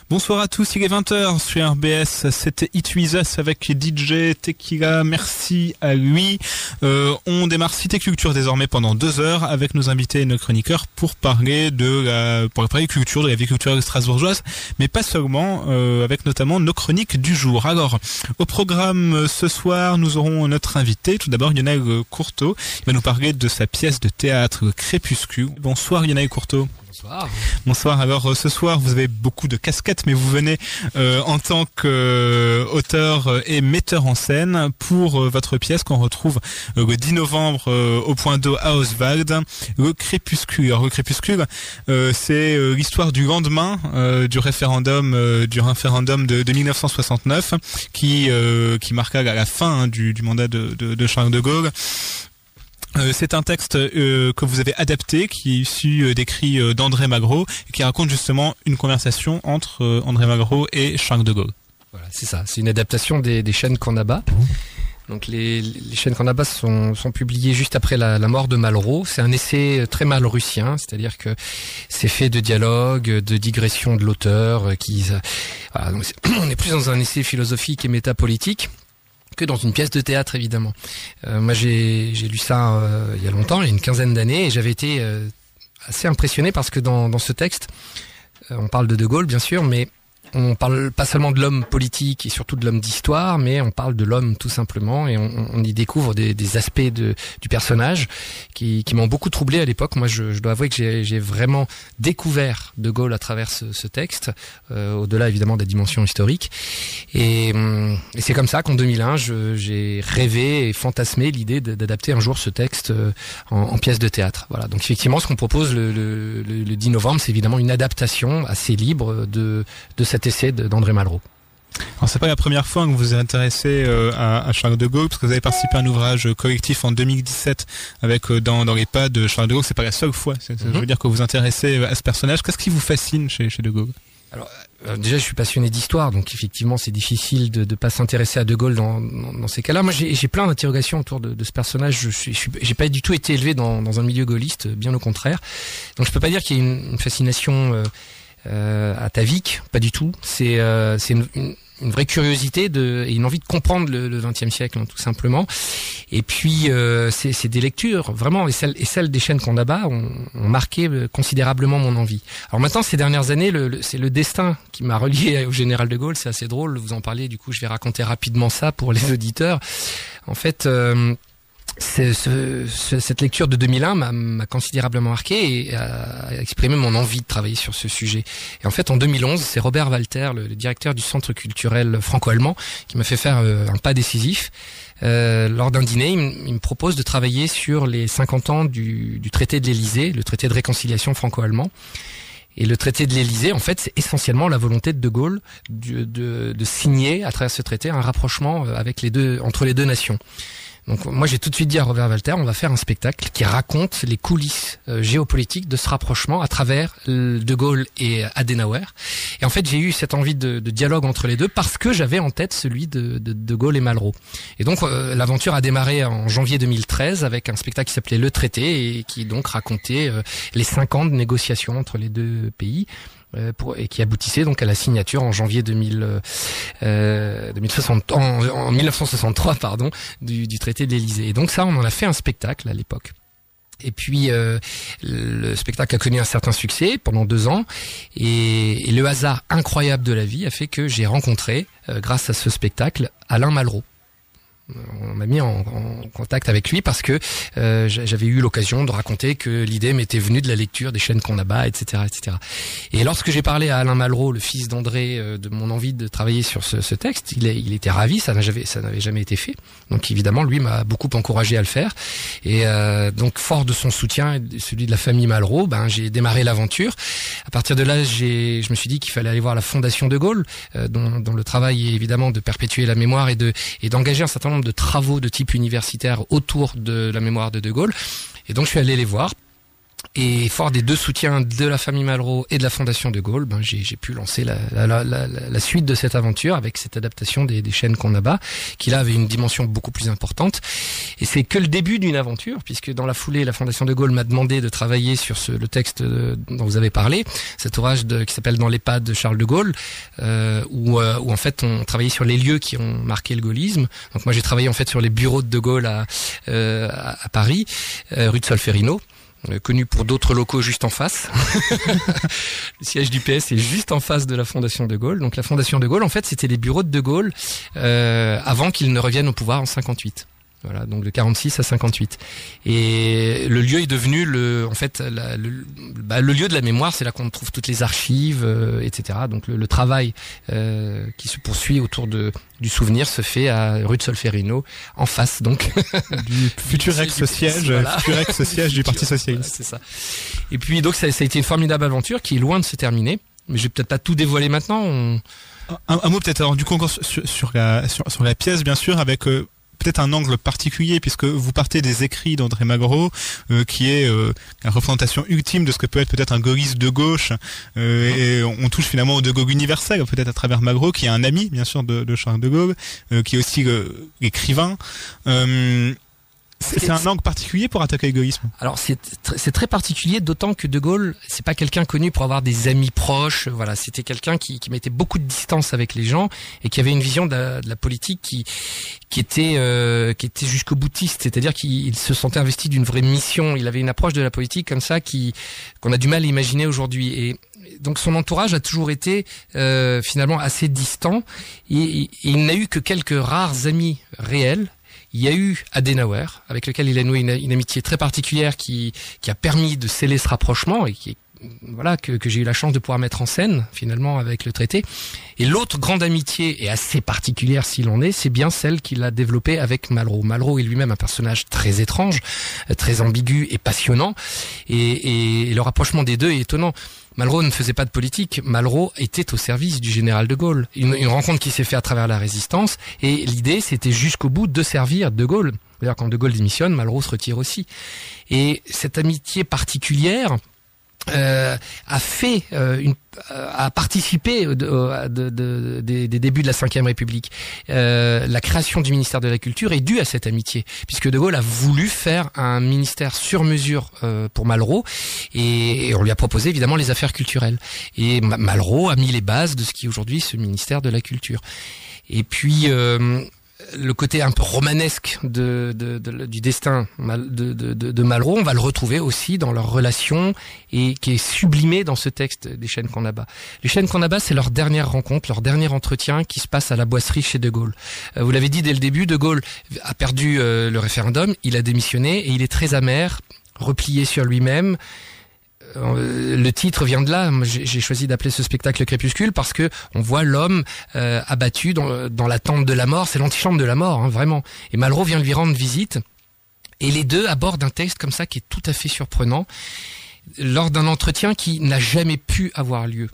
Bonsoir à tous, il est 20h sur RBS, c'était It With Us avec DJ Tequila, merci à lui. On démarre Cité Culture désormais pendant 2 heures avec nos invités et nos chroniqueurs pour parler culture, de la vie culturelle strasbourgeoise, mais pas seulement, avec notamment nos chroniques du jour. Alors, au programme ce soir, nous aurons notre invité, tout d'abord Lionel Courteau, il va nous parler de sa pièce de théâtre Crépuscule. Bonsoir Lionel Courteau. Bonsoir. Bonsoir. Alors ce soir vous avez beaucoup de casquettes, mais vous venez en tant qu'auteur et metteur en scène pour votre pièce qu'on retrouve le 10 novembre au Point d'eau à Oswald, le Crépuscule. Alors, le Crépuscule, c'est l'histoire du lendemain du référendum de 1969 qui marqua la fin du mandat de Charles de Gaulle. C'est un texte que vous avez adapté, qui est issu d'écrits d'André Malraux, et qui raconte justement une conversation entre André Malraux et Charles de Gaulle. Voilà, c'est ça. C'est une adaptation des Chênes qu'on abat. Donc les Chênes qu'on abat sont publiés juste après la mort de Malraux. C'est un essai très malrussien, c'est-à-dire que c'est fait de dialogues, de digressions de l'auteur. Voilà, donc on est plus dans un essai philosophique et métapolitique que dans une pièce de théâtre, évidemment. Moi, j'ai lu ça il y a longtemps, il y a une quinzaine d'années, et j'avais été assez impressionné parce que dans ce texte, on parle de Gaulle, bien sûr, mais on parle pas seulement de l'homme politique et surtout de l'homme d'histoire, mais on parle de l'homme tout simplement, et on y découvre des aspects du personnage qui m'ont beaucoup troublé à l'époque. Moi, je dois avouer que j'ai vraiment découvert de Gaulle à travers ce texte, au-delà évidemment des dimensions historiques. Et c'est comme ça qu'en 2001, j'ai rêvé et fantasmé l'idée d'adapter un jour ce texte en pièce de théâtre. Voilà. Donc effectivement, ce qu'on propose le 10 novembre, c'est évidemment une adaptation assez libre de cet essai d'André Malraux. Alors c'est pas la première fois que vous vous intéressez à Charles de Gaulle, parce que vous avez participé à un ouvrage collectif en 2017 avec dans les pas de Charles de Gaulle. C'est pas la seule fois. Je veux dire que vous vous intéressez à ce personnage. Qu'est-ce qui vous fascine chez de Gaulle? Alors déjà, je suis passionné d'histoire, donc effectivement, c'est difficile de pas s'intéresser à de Gaulle dans ces cas-là. Moi, j'ai plein d'interrogations autour de ce personnage. J'ai pas du tout été élevé dans un milieu gaulliste, bien au contraire. Donc, je peux pas dire qu'il y ait une fascination atavique, pas du tout. C'est une vraie curiosité et une envie de comprendre le XXe siècle, tout simplement. Et puis c'est des lectures vraiment, et celles des Chênes qu'on abat ont marqué considérablement mon envie. Alors maintenant, ces dernières années, c'est le destin qui m'a relié au général de Gaulle. C'est assez drôle, vous en parlez. Du coup, je vais raconter rapidement ça pour les auditeurs. En fait, cette lecture de 2001 m'a considérablement marqué et a exprimé mon envie de travailler sur ce sujet. Et en fait, en 2011, c'est Robert Walter, le directeur du Centre culturel franco-allemand, qui m'a fait faire un pas décisif. Lors d'un dîner, il me propose de travailler sur les 50 ans du traité de l'Élysée, le traité de réconciliation franco-allemand. Et le traité de l'Élysée, en fait, c'est essentiellement la volonté de Gaulle de signer, à travers ce traité, un rapprochement entre les deux nations. Donc moi j'ai tout de suite dit à Robert Walter, on va faire un spectacle qui raconte les coulisses géopolitiques de ce rapprochement à travers de Gaulle et Adenauer. Et en fait j'ai eu cette envie de dialogue entre les deux parce que j'avais en tête celui de Gaulle et Malraux. Et donc l'aventure a démarré en janvier 2013 avec un spectacle qui s'appelait Le Traité et qui donc racontait les 5 ans de négociations entre les deux pays. Et qui aboutissait donc à la signature en janvier 1963 du traité de l'Élysée. Et donc ça, on en a fait un spectacle à l'époque. Et puis le spectacle a connu un certain succès pendant 2 ans, et le hasard incroyable de la vie a fait que j'ai rencontré, grâce à ce spectacle, Alain Malraux. On m'a mis en contact avec lui parce que j'avais eu l'occasion de raconter que l'idée m'était venue de la lecture des Chênes qu'on abat, etc., etc. Et lorsque j'ai parlé à Alain Malraux, le fils d'André, de mon envie de travailler sur ce texte, il était ravi, ça n'avait jamais été fait. Donc évidemment, lui m'a beaucoup encouragé à le faire. Et donc fort de son soutien et de celui de la famille Malraux, j'ai démarré l'aventure. À partir de là, je me suis dit qu'il fallait aller voir la Fondation de Gaulle, dont le travail est évidemment de perpétuer la mémoire et d'engager un certain nombre de travaux de type universitaire autour de la mémoire de Gaulle. Et donc je suis allé les voir Et fort des 2 soutiens de la famille Malraux et de la Fondation de Gaulle, j'ai pu lancer la suite de cette aventure avec cette adaptation des chaînes qu'on abat, qui là avait une dimension beaucoup plus importante. Et c'est que le début d'une aventure, puisque dans la foulée, la Fondation de Gaulle m'a demandé de travailler sur le texte dont vous avez parlé, cet ouvrage qui s'appelle Dans les pas de Charles de Gaulle, où en fait on travaillait sur les lieux qui ont marqué le gaullisme. Donc moi j'ai travaillé en fait sur les bureaux de Gaulle à Paris, rue de Solferino, connu pour d'autres locaux juste en face. Le siège du PS est juste en face de la Fondation de Gaulle. Donc la Fondation de Gaulle, en fait, c'était les bureaux de Gaulle avant qu'il ne revienne au pouvoir en 58. Voilà, donc de 46 à 58. Et le lieu est devenu le lieu de la mémoire. C'est là qu'on trouve toutes les archives, etc. Donc le travail qui se poursuit autour du souvenir se fait à rue de Solferino, en face donc du futur ex-siège, voilà. Futur ex-siège du Parti socialiste. Voilà, c'est ça. Et puis donc ça a été une formidable aventure qui est loin de se terminer. Mais je vais peut-être pas tout dévoiler maintenant. Un mot peut-être alors du coup encore sur la pièce bien sûr avec peut-être un angle particulier puisque vous partez des écrits d'André Malraux qui est la représentation ultime de ce que peut être peut-être un gaulliste de gauche et on touche finalement au de Gaulle universel peut-être à travers Malraux qui est un ami bien sûr de Charles de Gaulle qui est aussi écrivain. C'est un angle particulier pour attaquer le gaullisme. Alors c'est très particulier, d'autant que De Gaulle, c'est pas quelqu'un connu pour avoir des amis proches. Voilà, c'était quelqu'un qui mettait beaucoup de distance avec les gens et qui avait une vision de la politique qui était jusqu'au boutiste, c'est-à-dire qu'il se sentait investi d'une vraie mission. Il avait une approche de la politique comme ça qu'on a du mal à imaginer aujourd'hui. Et donc son entourage a toujours été finalement assez distant et il n'a eu que quelques rares amis réels. Il y a eu Adenauer, avec lequel il a noué une amitié très particulière qui a permis de sceller ce rapprochement et que j'ai eu la chance de pouvoir mettre en scène finalement avec le traité. Et l'autre grande amitié, et assez particulière s'il en est, c'est bien celle qu'il a développée avec Malraux. Malraux est lui-même un personnage très étrange, très ambigu et passionnant, et le rapprochement des deux est étonnant. Malraux ne faisait pas de politique, Malraux était au service du général de Gaulle. Une rencontre qui s'est faite à travers la résistance, et l'idée c'était jusqu'au bout de servir de Gaulle. D'ailleurs quand de Gaulle démissionne, Malraux se retire aussi. Et cette amitié particulière a participé des débuts de la Ve République. La création du ministère de la Culture est due à cette amitié, puisque De Gaulle a voulu faire un ministère sur mesure pour Malraux, et on lui a proposé évidemment les affaires culturelles. Et Malraux a mis les bases de ce qui est aujourd'hui ce ministère de la Culture. Et puis le côté un peu romanesque du destin de Malraux, on va le retrouver aussi dans leur relation et qui est sublimé dans ce texte des chaînes qu'on abat. Les chaînes qu'on abat, c'est leur dernière rencontre, leur dernier entretien qui se passe à la Boisserie chez De Gaulle. Vous l'avez dit dès le début, De Gaulle a perdu le référendum, il a démissionné et il est très amer, replié sur lui-même. Le titre vient de là. J'ai choisi d'appeler ce spectacle Crépuscule parce que on voit l'homme abattu dans la tente de la mort. C'est l'antichambre de la mort, hein, vraiment. Et Malraux vient lui rendre visite. Et les deux abordent un texte comme ça qui est tout à fait surprenant lors d'un entretien qui n'a jamais pu avoir lieu.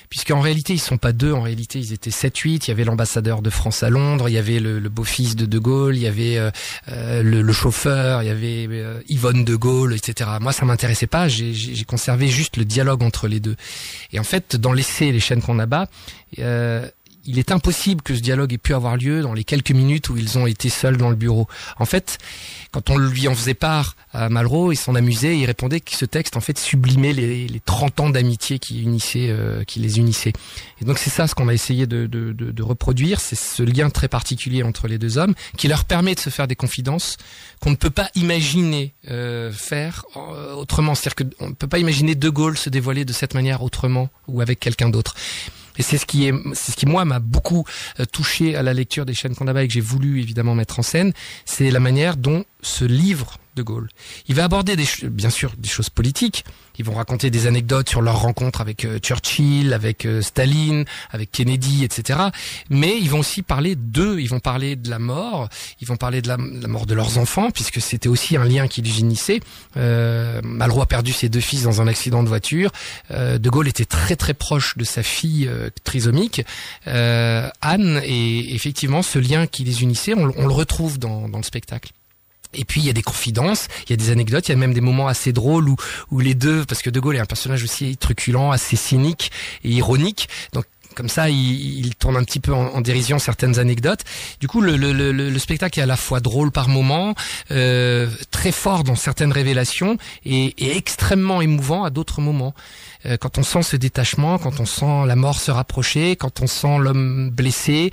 Puisqu'en réalité, ils sont pas deux, en réalité, ils étaient 7-8, il y avait l'ambassadeur de France à Londres, il y avait le beau-fils de Gaulle, il y avait le chauffeur, il y avait Yvonne de Gaulle, etc. Moi, ça m'intéressait pas, j'ai conservé juste le dialogue entre les deux. Et en fait, dans l'essai Les chaînes qu'on abat, il est impossible que ce dialogue ait pu avoir lieu dans les quelques minutes où ils ont été seuls dans le bureau. En fait, quand on lui en faisait part à Malraux, il s'en amusait, il répondait que ce texte en fait sublimait les 30 ans d'amitié qui les unissaient. Et donc c'est ça ce qu'on a essayé de reproduire, c'est ce lien très particulier entre les deux hommes qui leur permet de se faire des confidences qu'on ne peut pas imaginer faire autrement. C'est-à-dire qu'on ne peut pas imaginer De Gaulle se dévoiler de cette manière autrement ou avec quelqu'un d'autre. Et c'est ce qui moi m'a beaucoup touché à la lecture des chaînes qu'on abat et que j'ai voulu évidemment mettre en scène, c'est la manière dont ce livre De Gaulle, il va aborder bien sûr des choses politiques. Ils vont raconter des anecdotes sur leur rencontre avec Churchill, avec Staline, avec Kennedy, etc. Mais ils vont aussi parler d'eux, ils vont parler de la mort, ils vont parler de la mort de leurs enfants, puisque c'était aussi un lien qui les unissait. Malraux a perdu ses deux fils dans un accident de voiture. De Gaulle était très très proche de sa fille trisomique, Anne, et effectivement ce lien qui les unissait, on le retrouve dans le spectacle. Et puis il y a des confidences, il y a des anecdotes, il y a même des moments assez drôles où les deux, parce que De Gaulle est un personnage aussi truculent, assez cynique et ironique, donc comme ça, il tourne un petit peu en dérision certaines anecdotes. Du coup, le spectacle est à la fois drôle par moments, très fort dans certaines révélations et extrêmement émouvant à d'autres moments. Quand on sent ce détachement, quand on sent la mort se rapprocher, quand on sent l'homme blessé.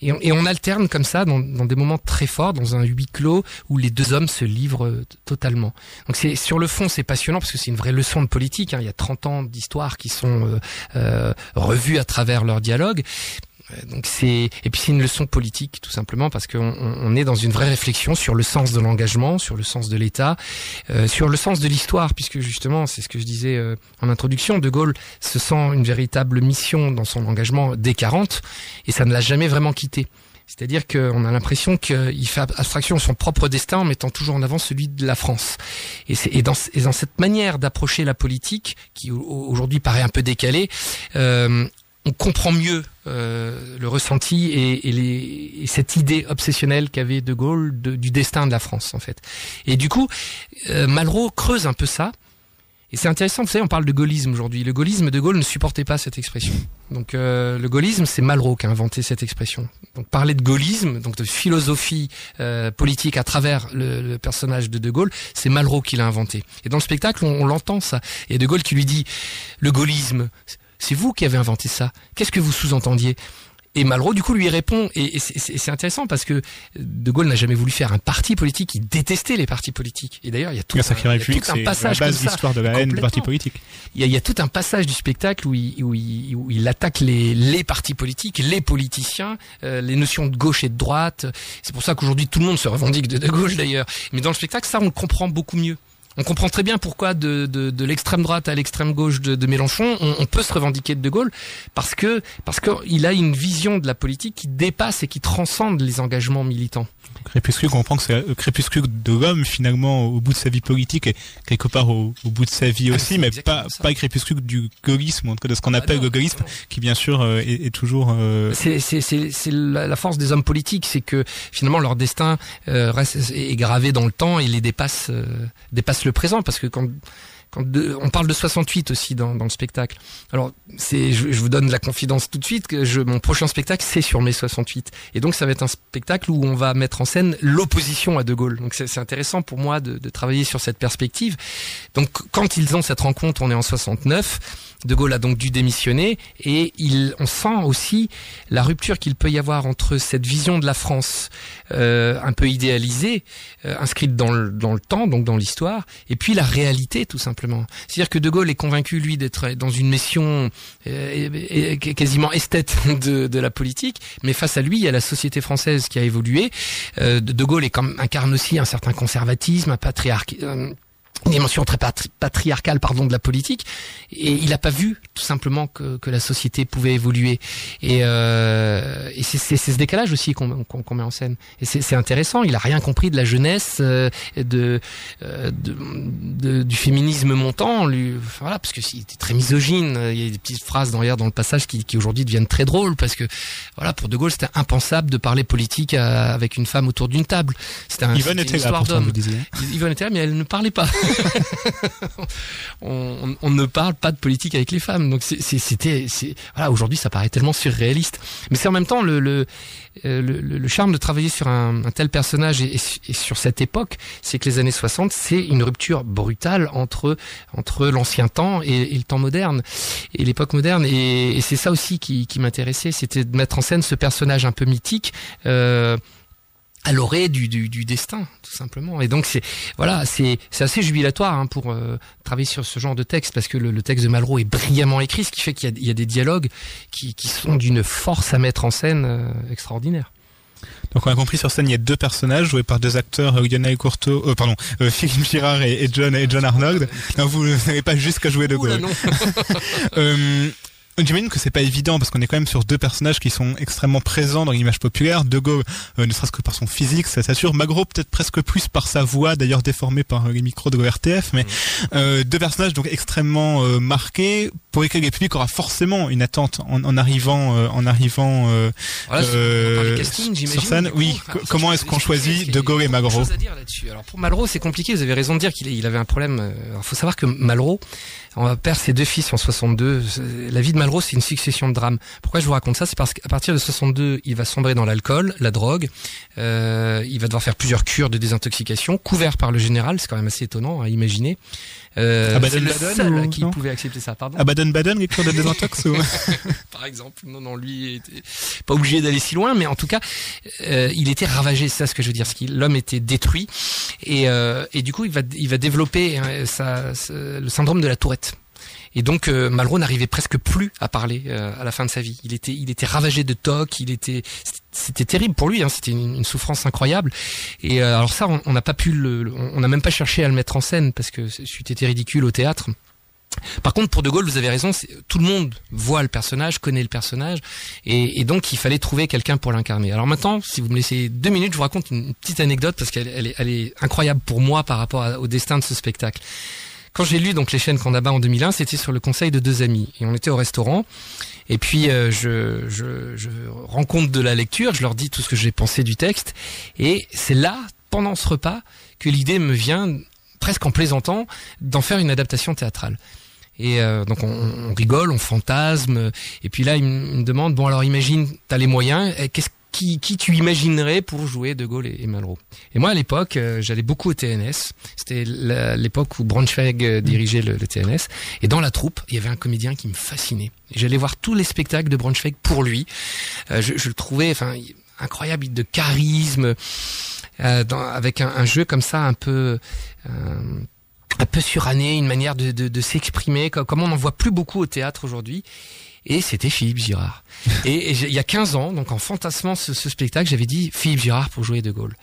Et on alterne comme ça dans des moments très forts, dans un huis clos où les deux hommes se livrent totalement. Donc sur le fond, c'est passionnant parce que c'est une vraie leçon de politique. Il y a 30 ans d'histoire qui sont revues à travers leur dialogue. Donc et puis c'est une leçon politique tout simplement parce qu'on est dans une vraie réflexion sur le sens de l'engagement, sur le sens de l'État, sur le sens de l'histoire, puisque justement c'est ce que je disais en introduction, De Gaulle se sent une véritable mission dans son engagement dès 40 et ça ne l'a jamais vraiment quitté. C'est-à-dire qu'on a l'impression qu'il fait abstraction de son propre destin en mettant toujours en avant celui de la France. Et dans cette manière d'approcher la politique, qui aujourd'hui paraît un peu décalée, on comprend mieux le ressenti et cette idée obsessionnelle qu'avait De Gaulle du destin de la France, en fait. Et du coup, Malraux creuse un peu ça. Et c'est intéressant, vous savez, on parle de gaullisme aujourd'hui. Le gaullisme, De Gaulle ne supportait pas cette expression. Donc le gaullisme, c'est Malraux qui a inventé cette expression. Donc parler de gaullisme, donc de philosophie politique à travers le personnage de Gaulle, c'est Malraux qui l'a inventé. Et dans le spectacle, on l'entend ça. Et De Gaulle qui lui dit, le gaullisme, c'est vous qui avez inventé ça. Qu'est-ce que vous sous-entendiez ? Et Malraux, du coup, lui répond, et c'est intéressant parce que De Gaulle n'a jamais voulu faire un parti politique, il détestait les partis politiques. Et d'ailleurs, il y a tout un passage comme ça. C'est la base de l'histoire de la haine des partis politiques. Il y a tout un passage du spectacle où il attaque les partis politiques, les politiciens, les notions de gauche et de droite. C'est pour ça qu'aujourd'hui, tout le monde se revendique de Gaulle, d'ailleurs. Mais dans le spectacle, ça, on le comprend beaucoup mieux. On comprend très bien pourquoi de l'extrême droite à l'extrême gauche de Mélenchon, on peut se revendiquer de Gaulle parce que il a une vision de la politique qui dépasse et qui transcende les engagements militants. Crépuscule, on comprend que c'est le crépuscule de l'homme finalement au bout de sa vie politique et quelque part au bout de sa vie aussi, mais pas le crépuscule du gaullisme, en tout cas de ce qu'on appelle le gaullisme, qui bien sûr est toujours. C'est la force des hommes politiques, c'est que finalement leur destin est gravé dans le temps et les dépasse le présent, parce que quand on parle de 68 aussi dans le spectacle. Alors je vous donne la confidence tout de suite que mon prochain spectacle c'est sur mai 68 et donc ça va être un spectacle où on va mettre en scène l'opposition à De Gaulle. Donc c'est intéressant pour moi de travailler sur cette perspective. Donc quand ils ont cette rencontre, on est en 69. De Gaulle a donc dû démissionner et on sent aussi la rupture qu'il peut y avoir entre cette vision de la France un peu idéalisée, inscrite dans le temps, donc dans l'histoire, et puis la réalité tout simplement. C'est-à-dire que De Gaulle est convaincu lui d'être dans une mission quasiment esthète de la politique, mais face à lui il y a la société française qui a évolué. De Gaulle incarne aussi un certain conservatisme, un une dimension très patriarcale de la politique, et il n'a pas vu tout simplement que la société pouvait évoluer, et c'est ce décalage aussi qu'on met en scène, et c'est intéressant. Il a rien compris de la jeunesse, du féminisme montant, voilà, parce que il était très misogyne. Il y a des petites phrases dans le passage qui aujourd'hui deviennent très drôles, parce que voilà, pour De Gaulle c'était impensable de parler politique avec une femme autour d'une table. C'était une histoire d'homme. Yvonne était là, mais elle ne parlait pas. on ne parle pas de politique avec les femmes, donc voilà, aujourd'hui ça paraît tellement surréaliste, mais c'est en même temps le charme de travailler sur un tel personnage et sur cette époque, c'est que les années 60 c'est une rupture brutale entre l'ancien temps et le temps moderne et l'époque moderne, et c'est ça aussi qui m'intéressait, c'était de mettre en scène ce personnage un peu mythique à l'orée du destin, tout simplement. Et donc c'est assez jubilatoire pour travailler sur ce genre de texte, parce que le texte de Malraux est brillamment écrit, ce qui fait qu'il y a des dialogues qui sont d'une force à mettre en scène extraordinaire. Donc on a compris, sur scène il y a deux personnages joués par deux acteurs, Lionel Courteau, Philippe Girard et John Arnold. Non, vous n'avez pas juste qu'à jouer De Gaulle. J'imagine que c'est pas évident parce qu'on est quand même sur deux personnages qui sont extrêmement présents dans l'image populaire. De Gaulle, ne serait-ce que par son physique, ça s'assure. Malraux peut-être presque plus par sa voix, d'ailleurs déformée par les micros de l'ORTF, mais deux personnages donc extrêmement marqués. pour lequel le public aura forcément une attente en arrivant casting, sur scène. Oui, comment est-ce qu'on choisit De Gaulle et Malraux? À dire là-dessus. Alors pour Malraux, c'est compliqué. Vous avez raison de dire qu'il avait un problème. Il faut savoir que Malraux, on perd ses 2 fils en 62. La vie de Malraux, c'est une succession de drames. Pourquoi je vous raconte ça? C'est parce qu'à partir de 62, il va sombrer dans l'alcool, la drogue. Il va devoir faire plusieurs cures de désintoxication, couvert par le général. C'est quand même assez étonnant à imaginer. À c'est le seul ou... qui pouvait accepter ça. Pardon. À Baden-Baden, les cures de désintox ou... Par exemple. Non, lui était pas obligé d'aller si loin, mais en tout cas, il était ravagé. C'est ça ce que je veux dire. L'homme était détruit et du coup, il va développer le syndrome de la Tourette. Et donc Malraux n'arrivait presque plus à parler à la fin de sa vie. Il était ravagé de toc. C'était terrible pour lui. Hein, c'était une souffrance incroyable. Et alors ça, on n'a pas pu on n'a même pas cherché à le mettre en scène parce que c'était ridicule au théâtre. Par contre, pour De Gaulle, vous avez raison, tout le monde voit le personnage, connaît le personnage, et donc il fallait trouver quelqu'un pour l'incarner. Alors maintenant, si vous me laissez 2 minutes, je vous raconte une petite anecdote parce qu'elle est incroyable pour moi par rapport au destin de ce spectacle. Quand j'ai lu donc Les Chênes qu'on abat en 2001, c'était sur le conseil de 2 amis, et on était au restaurant. Et puis je rends compte de la lecture, je leur dis tout ce que j'ai pensé du texte, et c'est là, pendant ce repas, que l'idée me vient, presque en plaisantant, d'en faire une adaptation théâtrale. Et donc on rigole, on fantasme, et puis là il me demande, bon alors imagine, t'as les moyens, qui tu imaginerais pour jouer De Gaulle et Malraux? Et moi à l'époque, j'allais beaucoup au TNS, c'était l'époque où Braunschweig dirigeait le TNS, et dans la troupe, il y avait un comédien qui me fascinait. Et j'allais voir tous les spectacles de Braunschweig pour lui, je le trouvais incroyable, de charisme, avec un jeu comme ça un peu suranné, une manière de s'exprimer, comme on n'en voit plus beaucoup au théâtre aujourd'hui. Et c'était Philippe Girard. Et il y a 15 ans, donc en fantasmant ce spectacle, j'avais dit Philippe Girard pour jouer De Gaulle.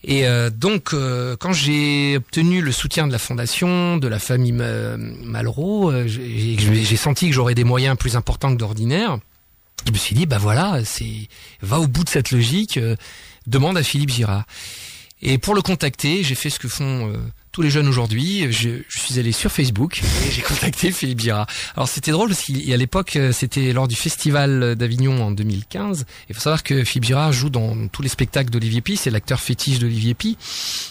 Et donc, quand j'ai obtenu le soutien de la fondation, de la famille Malraux, j'ai senti que j'aurais des moyens plus importants que d'ordinaire. Je me suis dit, bah voilà, va au bout de cette logique, demande à Philippe Girard. Et pour le contacter, j'ai fait ce que font tous les jeunes aujourd'hui. Je suis allé sur Facebook et j'ai contacté Philippe Girard. Alors c'était drôle parce qu'à l'époque, c'était lors du Festival d'Avignon en 2015. Il faut savoir que Philippe Girard joue dans tous les spectacles d'Olivier Py. C'est l'acteur fétiche d'Olivier Py.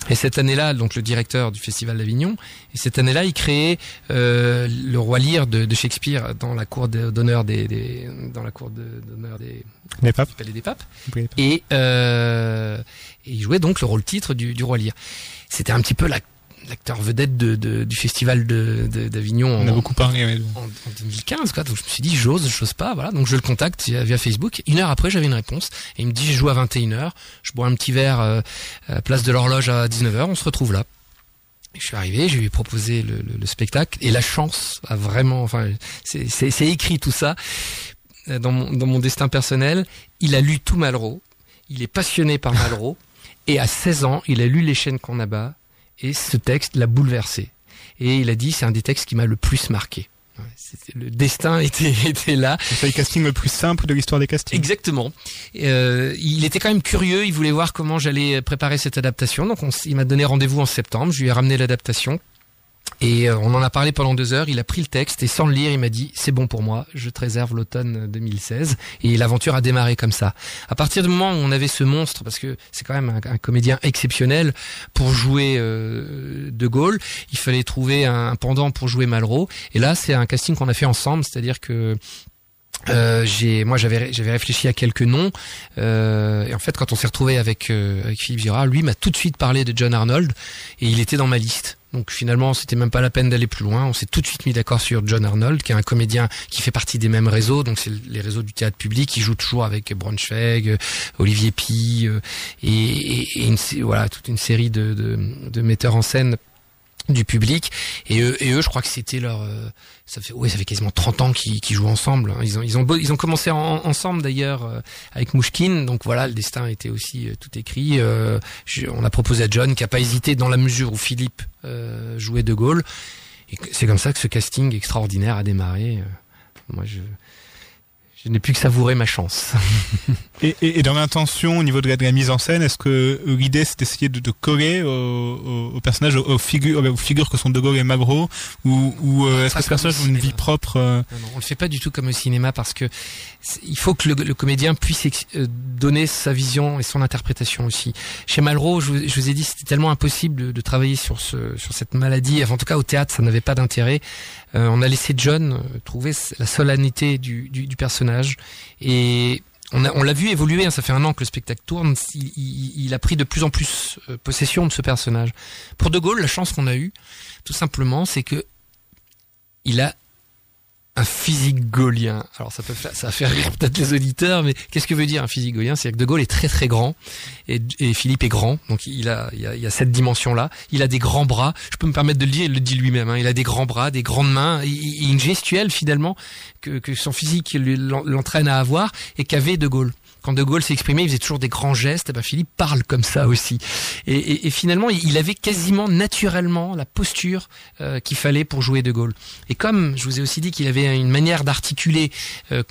Et cette année-là, donc le directeur du Festival d'Avignon. Et cette année-là, il créait le Roi Lear de Shakespeare dans la cour d'honneur des papes. Palais des Papes. Oui. Et il jouait donc le rôle titre du Roi Lear. C'était un petit peu l'acteur vedette du festival d'Avignon. On a beaucoup parlé en 2015, quoi. Donc je me suis dit, j'ose pas, voilà. Donc je le contacte via Facebook. 1 heure après, j'avais une réponse. Et il me dit, je joue à 21h. Je bois un petit verre place de l'Horloge à 19h. On se retrouve là. Et je suis arrivé, je lui ai proposé le spectacle. Et la chance a vraiment, c'est écrit tout ça dans mon destin personnel. Il a lu tout Malraux. Il est passionné par Malraux. Et à 16 ans, il a lu Les Chênes qu'on abat. Et ce texte l'a bouleversé. Et il a dit, c'est un des textes qui m'a le plus marqué. Le destin était là. C'est le casting le plus simple de l'histoire des castings. Exactement. Il était quand même curieux. Il voulait voir comment j'allais préparer cette adaptation. Donc il m'a donné rendez-vous en septembre. Je lui ai ramené l'adaptation. Et on en a parlé pendant 2 heures. Il a pris le texte et sans le lire, il m'a dit c'est bon pour moi. Je te réserve l'automne 2016. Et l'aventure a démarré comme ça. À partir du moment où on avait ce monstre, parce que c'est quand même un comédien exceptionnel pour jouer De Gaulle, il fallait trouver un pendant pour jouer Malraux. Et là, c'est un casting qu'on a fait ensemble, c'est-à-dire que j'avais réfléchi à quelques noms et en fait quand on s'est retrouvé avec Philippe Girard, lui m'a tout de suite parlé de John Arnold et il était dans ma liste. Donc finalement, c'était même pas la peine d'aller plus loin. On s'est tout de suite mis d'accord sur John Arnold, qui est un comédien qui fait partie des mêmes réseaux. Donc c'est les réseaux du théâtre public. Il joue toujours avec Braunschweig, Olivier Py et voilà toute une série de metteurs en scène du public. Et eux, je crois que c'était ça fait quasiment 30 ans qu'ils jouent ensemble. Ils ont commencé ensemble d'ailleurs avec Mouchkine. Donc voilà, le destin était aussi tout écrit. On a proposé à John, qui a pas hésité dans la mesure où Philippe jouait De Gaulle. Et c'est comme ça que ce casting extraordinaire a démarré. Moi, Je n'ai plus que savourer ma chance. Et dans l'intention, au niveau de la mise en scène, est-ce que l'idée c'est d'essayer de coller aux personnages, aux figures que sont De Gaulle et Malraux, ou est-ce que ce personnage a une vie propre Non, on le fait pas du tout comme au cinéma, parce que il faut que le comédien puisse donner sa vision et son interprétation aussi. Chez Malraux, je vous ai dit, c'était tellement impossible de travailler sur cette maladie. Enfin, en tout cas, au théâtre, ça n'avait pas d'intérêt. On a laissé John trouver la solennité du personnage, et on l'a vu évoluer, hein, ça fait 1 an que le spectacle tourne, il a pris de plus en plus possession de ce personnage. Pour De Gaulle, la chance qu'on a eue, tout simplement, c'est que il a un physique gaullien. Alors ça va faire rire peut-être les auditeurs, mais qu'est-ce que veut dire un physique gaullien? C'est que De Gaulle est très très grand, et Philippe est grand, donc il y a cette dimension-là. Il a des grands bras, je peux me permettre de le dire, il le dit lui-même, hein. Il a des grands bras, des grandes mains, et une gestuelle finalement que son physique l'entraîne à avoir, et qu'avait De Gaulle. Quand De Gaulle s'exprimait, il faisait toujours des grands gestes. Et ben Philippe parle comme ça aussi. Et finalement, il avait quasiment naturellement la posture qu'il fallait pour jouer De Gaulle. Et comme je vous ai aussi dit qu'il avait une manière d'articuler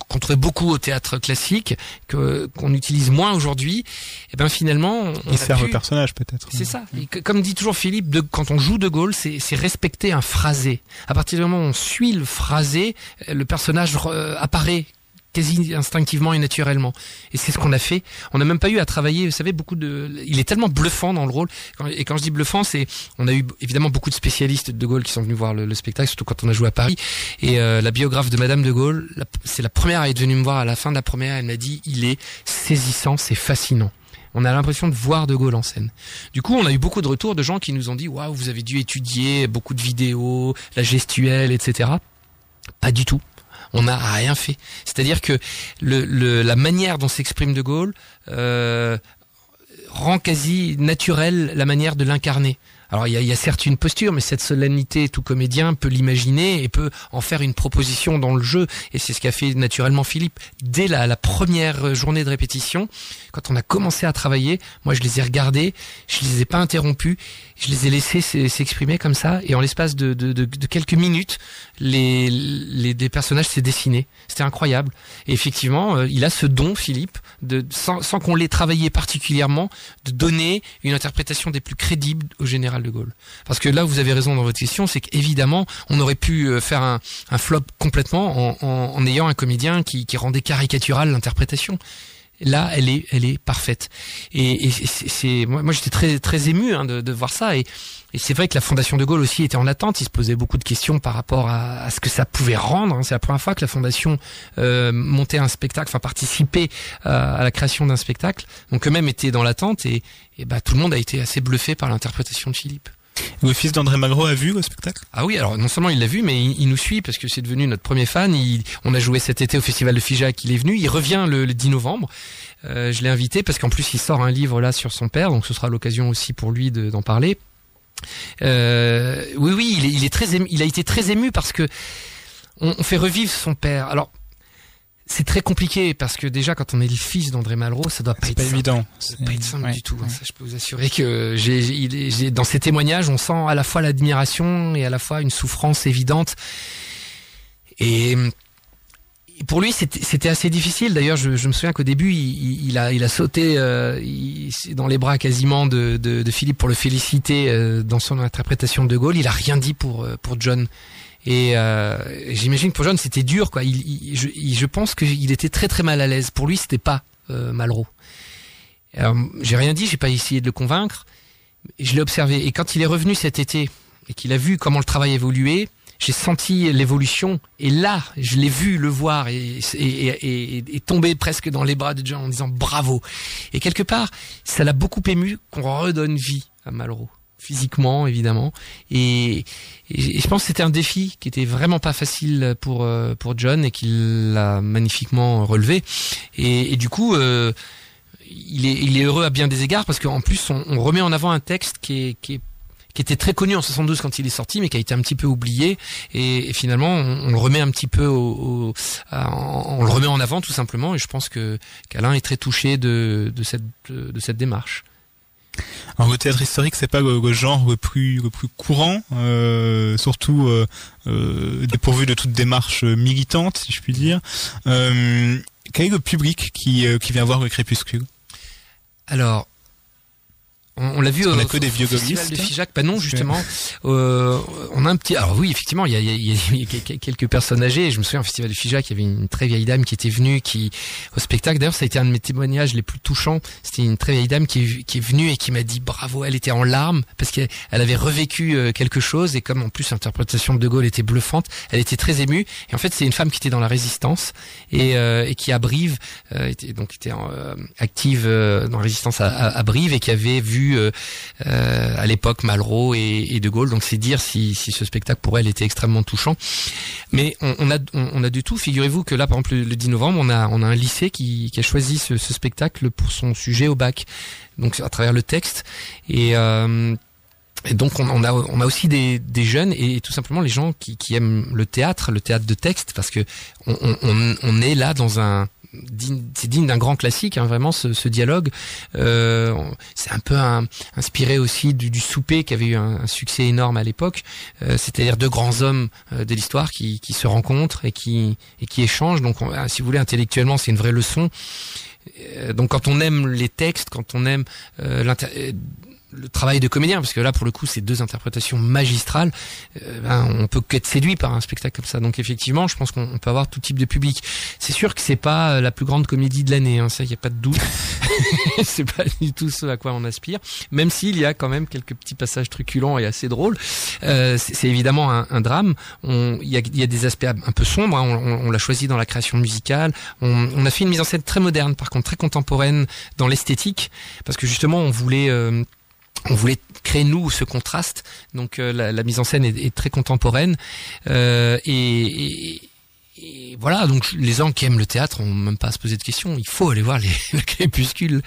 qu'on trouvait beaucoup au théâtre classique, qu'on utilise moins aujourd'hui, et ben finalement, il sert au personnage peut-être. C'est ça. Et comme dit toujours Philippe, quand on joue De Gaulle, c'est respecter un phrasé. À partir du moment où on suit le phrasé, le personnage apparaît quasi instinctivement et naturellement. Et c'est ce qu'on a fait. On n'a même pas eu à travailler, vous savez, il est tellement bluffant dans le rôle. Et quand je dis bluffant, on a eu évidemment beaucoup de spécialistes de Gaulle qui sont venus voir le spectacle, surtout quand on a joué à Paris. Et la biographe de Madame de Gaulle, c'est la première à être venue me voir à la fin de la première. Elle m'a dit, il est saisissant, c'est fascinant. On a l'impression de voir De Gaulle en scène. Du coup, on a eu beaucoup de retours de gens qui nous ont dit, waouh, vous avez dû étudier beaucoup de vidéos, la gestuelle, etc. Pas du tout. On n'a rien fait. C'est-à-dire que la manière dont s'exprime De Gaulle rend quasi naturelle la manière de l'incarner. Alors il y a certes une posture, mais cette solennité, tout comédien peut l'imaginer et peut en faire une proposition dans le jeu. Et c'est ce qu'a fait naturellement Philippe. Dès la première journée de répétition, quand on a commencé à travailler, moi je les ai regardés, je les ai pas interrompus, je les ai laissés s'exprimer comme ça, et en l'espace de quelques minutes, les personnages s'est dessiné. C'était incroyable. Et effectivement, il a ce don, Philippe, sans qu'on l'ait travaillé particulièrement, de donner une interprétation des plus crédibles au général De Gaulle. Parce que là, vous avez raison dans votre question, c'est qu'évidemment, on aurait pu faire un flop complètement en ayant un comédien qui rendait caricatural l'interprétation. Là, elle est parfaite. Et moi j'étais très très ému de voir ça. Et c'est vrai que la Fondation De Gaulle aussi était en attente. Il se posait beaucoup de questions par rapport à ce que ça pouvait rendre. C'est la première fois que la Fondation montait un spectacle, enfin participait à la création d'un spectacle. Donc eux-mêmes étaient dans l'attente, et tout le monde a été assez bluffé par l'interprétation de Philippe. Le fils d'André Malraux a vu le spectacle? Ah oui, alors non seulement il l'a vu, mais il nous suit parce que c'est devenu notre premier fan. On a joué cet été au Festival de Figeac, il est venu, il revient le 10 novembre. Je l'ai invité parce qu'en plus il sort un livre là sur son père, donc ce sera l'occasion aussi pour lui d'en parler. Oui, il est très ému, il a été très ému parce que on fait revivre son père. Alors c'est très compliqué parce que déjà quand on est le fils d'André Malraux, ça doit pas être évident. Ça doit pas être simple du tout. Ça, je peux vous assurer que dans ces témoignages, on sent à la fois l'admiration et à la fois une souffrance évidente. Et pour lui, c'était assez difficile. D'ailleurs, je me souviens qu'au début, il a sauté dans les bras quasiment de Philippe pour le féliciter dans son interprétation de De Gaulle. Il a rien dit pour John. Et j'imagine que pour John c'était dur, quoi. Je pense qu'il était très très mal à l'aise. Pour lui c'était pas Malraux. J'ai rien dit, j'ai pas essayé de le convaincre. Je l'ai observé, et quand il est revenu cet été et qu'il a vu comment le travail évoluait, j'ai senti l'évolution, et là je l'ai vu le voir et tomber presque dans les bras de John en disant bravo. Et quelque part ça l'a beaucoup ému qu'on redonne vie à Malraux. Physiquement évidemment, et je pense que c'était un défi qui était vraiment pas facile pour John, et qu'il l'a magnifiquement relevé, et du coup il est heureux à bien des égards, parce qu'en plus on remet en avant un texte qui était très connu en 72 quand il est sorti, mais qui a été un petit peu oublié, et finalement on le remet un petit peu on le remet en avant tout simplement, et je pense qu'Alain est très touché de cette démarche. Alors le théâtre historique, c'est pas le genre le plus courant, surtout dépourvu de toute démarche militante, si je puis dire. Quel est le public qui vient voir le Crépuscule? Alors, on l'a vu au que des vieux festival de Figeac. Bah non, justement, on a un petit. Alors oui, effectivement, il y a quelques personnes âgées. Je me souviens au festival de Figeac, il y avait une très vieille dame qui était venue, au spectacle. D'ailleurs, ça a été un de mes témoignages les plus touchants. C'était une très vieille dame qui est venue et qui m'a dit bravo. Elle était en larmes parce qu'elle avait revécu quelque chose, et comme en plus l'interprétation de De Gaulle était bluffante, elle était très émue. Et en fait, c'est une femme qui était dans la Résistance et qui à Brive était active dans la Résistance à Brive, et qui avait vu à l'époque Malraux et De Gaulle. Donc c'est dire si ce spectacle pour elle était extrêmement touchant. Mais on a du tout. Figurez-vous que là, par exemple, le 10 novembre, on a un lycée qui a choisi ce spectacle pour son sujet au bac, donc à travers le texte. Et donc on a aussi des jeunes et tout simplement les gens qui aiment le théâtre de texte, parce que on est là dans c'est digne d'un grand classique, hein, vraiment ce dialogue. C'est un peu inspiré aussi du souper qui avait eu un succès énorme à l'époque. C'est-à-dire deux grands hommes de l'histoire qui se rencontrent et qui échangent. Donc si vous voulez, intellectuellement, c'est une vraie leçon. Donc quand on aime les textes, quand on aime le travail de comédien, parce que là pour le coup c'est deux interprétations magistrales, on peut qu'être séduit par un spectacle comme ça. Donc effectivement, je pense qu'on peut avoir tout type de public. C'est sûr que c'est pas la plus grande comédie de l'année, hein, ça y a pas de doute. C'est pas du tout ce à quoi on aspire, même s'il y a quand même quelques petits passages truculents et assez drôles. C'est évidemment un drame. Il y a des aspects un peu sombres, hein. On l'a choisi dans la création musicale. On a fait une mise en scène très moderne, par contre très contemporaine dans l'esthétique, parce que justement on voulait créer nous ce contraste. Donc la mise en scène est très contemporaine, et voilà. Donc les gens qui aiment le théâtre ont même pas à se poser de questions. Il faut aller voir le Crépuscule.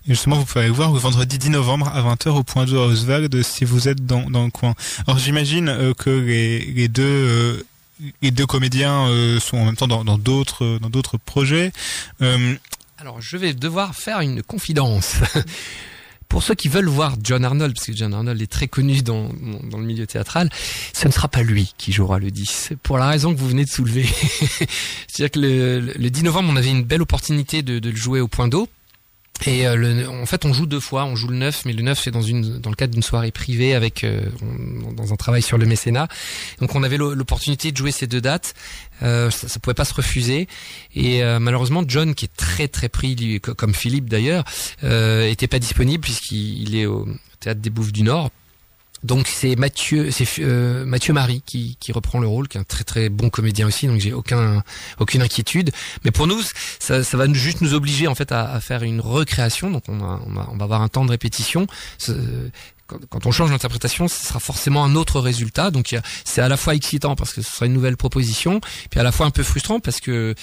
Et justement, vous pouvez aller voir le vendredi 10 novembre à 20h au Point 2 à Oswald si vous êtes dans le coin. Alors j'imagine que les deux comédiens sont en même temps dans d'autres projets. Alors je vais devoir faire une confidence. Pour ceux qui veulent voir John Arnold, parce que John Arnold est très connu dans le milieu théâtral, ce ne sera pas lui qui jouera le 10, pour la raison que vous venez de soulever. C'est-à-dire que le 10 novembre, on avait une belle opportunité de le jouer au Point d'eau. Et en fait, on joue deux fois. On joue le 9, mais le 9 c'est dans le cadre d'une soirée privée avec dans un travail sur le mécénat. Donc on avait l'opportunité de jouer ces deux dates. Ça pouvait pas se refuser. Et malheureusement, John, qui est très très pris, lui, comme Philippe d'ailleurs, était pas disponible puisqu'il est au Théâtre des Bouffes du Nord. Donc c'est Mathieu Marie qui reprend le rôle, qui est un très très bon comédien aussi, donc j'ai aucune inquiétude. Mais pour nous, ça va juste nous obliger en fait à faire une recréation. Donc on va avoir un temps de répétition. Quand on change l'interprétation, ce sera forcément un autre résultat. Donc c'est à la fois excitant parce que ce sera une nouvelle proposition, puis à la fois un peu frustrant parce que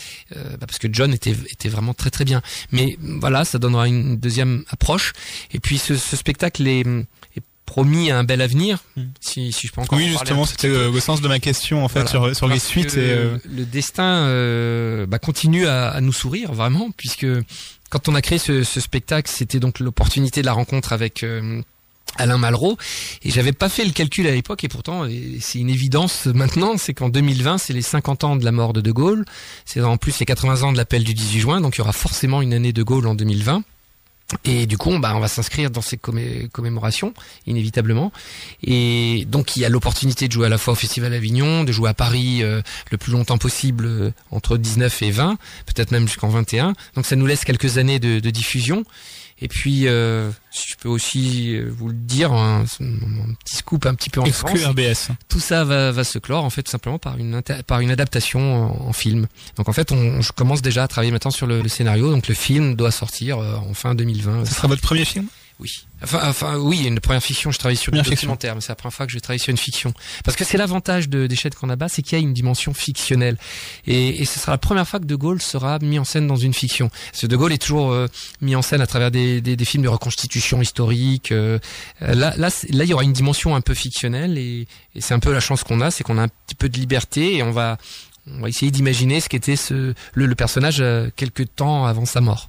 John était vraiment très très bien. Mais voilà, ça donnera une deuxième approche. Et puis ce spectacle est promis à un bel avenir, si je peux encore en parler. Oui, justement, c'était le sens de ma question en fait, voilà, sur les suites. Le destin continue à nous sourire vraiment, puisque quand on a créé ce spectacle, c'était donc l'opportunité de la rencontre avec Alain Malraux, et j'avais pas fait le calcul à l'époque, et pourtant c'est une évidence maintenant, c'est qu'en 2020 c'est les 50 ans de la mort de De Gaulle, c'est en plus les 80 ans de l'appel du 18 juin, donc il y aura forcément une année De Gaulle en 2020. Et du coup, on va s'inscrire dans ces commémorations, inévitablement. Et donc, il y a l'opportunité de jouer à la fois au Festival Avignon, de jouer à Paris le plus longtemps possible, entre 19 et 20, peut-être même jusqu'en 21. Donc, ça nous laisse quelques années de diffusion. Et puis, si je peux aussi vous le dire, un petit scoop un petit peu en France. RBS. Tout ça va se clore en fait tout simplement par une adaptation en film. Donc en fait, je commence déjà à travailler maintenant sur le scénario. Donc le film doit sortir en fin 2020. Ce sera votre premier film ? Oui. Enfin, oui, une première fiction, je travaille sur un documentaire, mais c'est la première fois que je vais travailler sur une fiction. Parce que c'est l'avantage des chaînes qu'on abat, c'est qu'il y a une dimension fictionnelle. Et ce sera la première fois que De Gaulle sera mis en scène dans une fiction. Parce que De Gaulle est toujours mis en scène à travers des films de reconstitution historique. Là, il y aura une dimension un peu fictionnelle, et c'est un peu la chance qu'on a, c'est qu'on a un petit peu de liberté, et on va essayer d'imaginer ce qu'était le personnage quelques temps avant sa mort.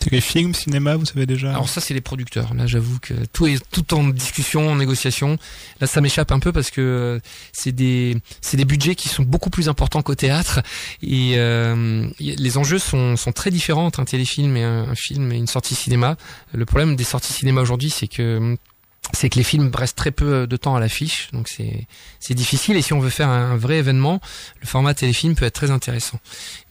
Téléfilm, cinéma, vous savez déjà? Alors ça, c'est les producteurs. Là, j'avoue que tout est tout en discussion, en négociation. Là, ça m'échappe un peu parce que c'est des budgets qui sont beaucoup plus importants qu'au théâtre. Et les enjeux sont très différents entre un téléfilm et un film et une sortie cinéma. Le problème des sorties cinéma aujourd'hui, c'est que les films restent très peu de temps à l'affiche, donc c'est difficile. Et si on veut faire un vrai événement, le format téléfilm peut être très intéressant.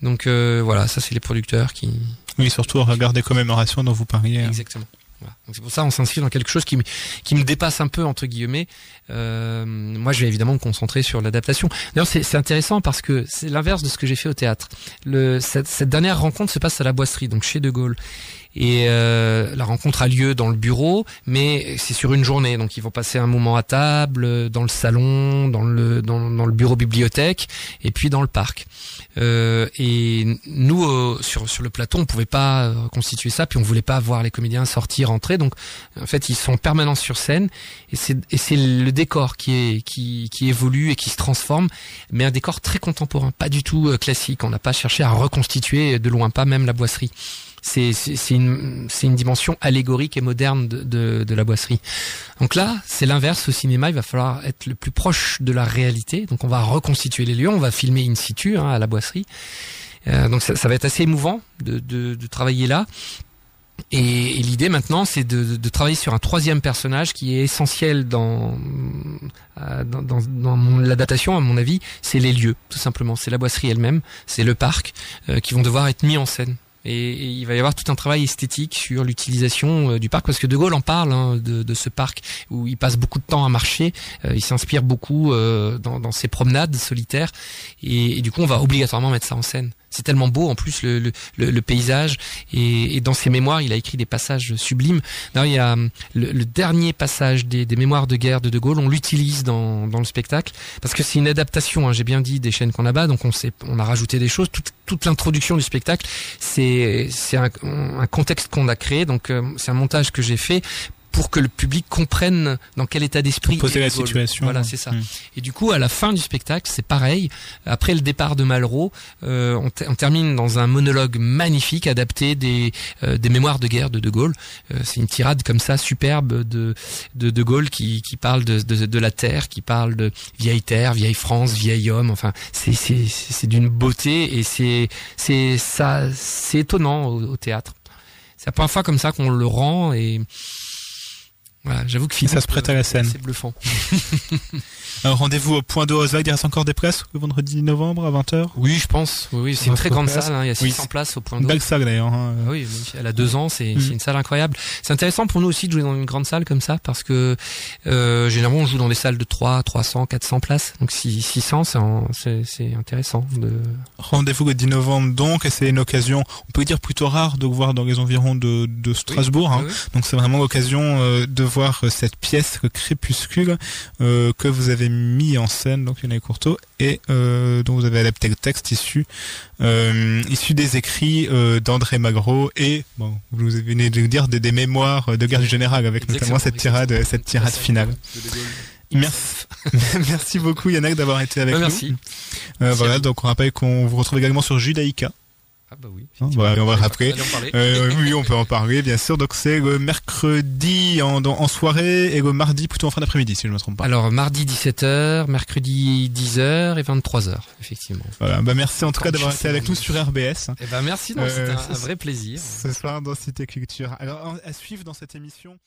Donc voilà, ça c'est les producteurs qui... Oui, surtout au regard des commémorations dont vous parliez. Exactement. Voilà. Donc c'est pour ça on s'inscrit dans quelque chose qui me dépasse un peu entre guillemets. Moi je vais évidemment me concentrer sur l'adaptation. D'ailleurs c'est intéressant parce que c'est l'inverse de ce que j'ai fait au théâtre. Cette dernière rencontre se passe à la Boisserie, donc chez De Gaulle. Et la rencontre a lieu dans le bureau, mais c'est sur une journée, donc ils vont passer un moment à table, dans le salon, dans le bureau bibliothèque, et puis dans le parc. Et nous, sur le plateau, on pouvait pas constituer ça, puis on voulait pas voir les comédiens sortir, entrer, donc en fait ils sont en permanence sur scène, et c'est le décor qui évolue et qui se transforme, mais un décor très contemporain, pas du tout classique. On n'a pas cherché à reconstituer de loin, pas même la Boisserie. C'est une dimension allégorique et moderne de la Boisserie. Donc là, c'est l'inverse. Au cinéma, il va falloir être le plus proche de la réalité. Donc on va reconstituer les lieux, on va filmer in situ à la Boisserie. Donc ça va être assez émouvant de travailler là. Et l'idée maintenant, c'est de travailler sur un troisième personnage qui est essentiel dans l'adaptation, à mon avis, c'est les lieux, tout simplement. C'est la Boisserie elle-même, c'est le parc qui vont devoir être mis en scène. Et il va y avoir tout un travail esthétique sur l'utilisation du parc, parce que De Gaulle en parle de ce parc où il passe beaucoup de temps à marcher. Il s'inspire beaucoup dans ses promenades solitaires, et du coup on va obligatoirement mettre ça en scène. C'est tellement beau en plus le paysage, et dans ses mémoires il a écrit des passages sublimes. D'ailleurs, il y a le dernier passage des mémoires de guerre de Gaulle, on l'utilise dans le spectacle parce que c'est une adaptation, j'ai bien dit, des chaînes qu'on abat, donc on a rajouté des choses. Toute l'introduction du spectacle, c'est un contexte qu'on a créé, donc c'est un montage que j'ai fait pour que le public comprenne dans quel état d'esprit poser la situation. Voilà, c'est ça. Et du coup, à la fin du spectacle, c'est pareil. Après le départ de Malraux, on termine dans un monologue magnifique adapté des mémoires de guerre de Gaulle. C'est une tirade comme ça superbe de Gaulle qui parle de la terre, qui parle de vieille terre, vieille France, vieil homme. Enfin, c'est d'une beauté, et c'est étonnant au théâtre. C'est la première fois comme ça qu'on le rend, et voilà, j'avoue que Philippe, ça se prête à la scène. C'est bluffant. Alors, rendez-vous au Point d'eau Oswald. Il reste encore des places le vendredi 10 novembre à 20h? Oui, je pense. Oui, c'est une très grande salle. Il y a 600 places au Point d'eau. Belle salle d'ailleurs. Oui, elle a 2 ans. C'est une salle incroyable. C'est intéressant pour nous aussi de jouer dans une grande salle comme ça, parce que généralement on joue dans des salles de 300, 400 places. Donc 600, c'est intéressant. Rendez-vous le 10 novembre donc, et c'est une occasion, on peut dire plutôt rare, de voir dans les environs de Strasbourg. Oui. Donc c'est vraiment l'occasion de voir cette pièce, le Crépuscule, que vous avez mis en scène, donc Lionel Courteau, et dont vous avez adapté le texte issu des écrits d'André Magro, et bon, vous venez de nous dire des mémoires de guerre du général, avec notamment cette tirade finale. Merci beaucoup Yannick d'avoir été avec nous. Merci. Voilà, donc on rappelle qu'on vous retrouve également sur Judaïka. Ah bah oui. On va le rappeler. Oui, on peut en parler, bien sûr. Donc c'est le mercredi en soirée, et le mardi plutôt en fin d'après-midi, si je ne me trompe pas. Alors mardi 17h, mercredi 10h et 23h, effectivement. Voilà, merci en tout cas d'avoir été avec nous sur RBS. Merci, c'était un vrai plaisir. Ce soir dans Cité Culture. Alors à suivre dans cette émission.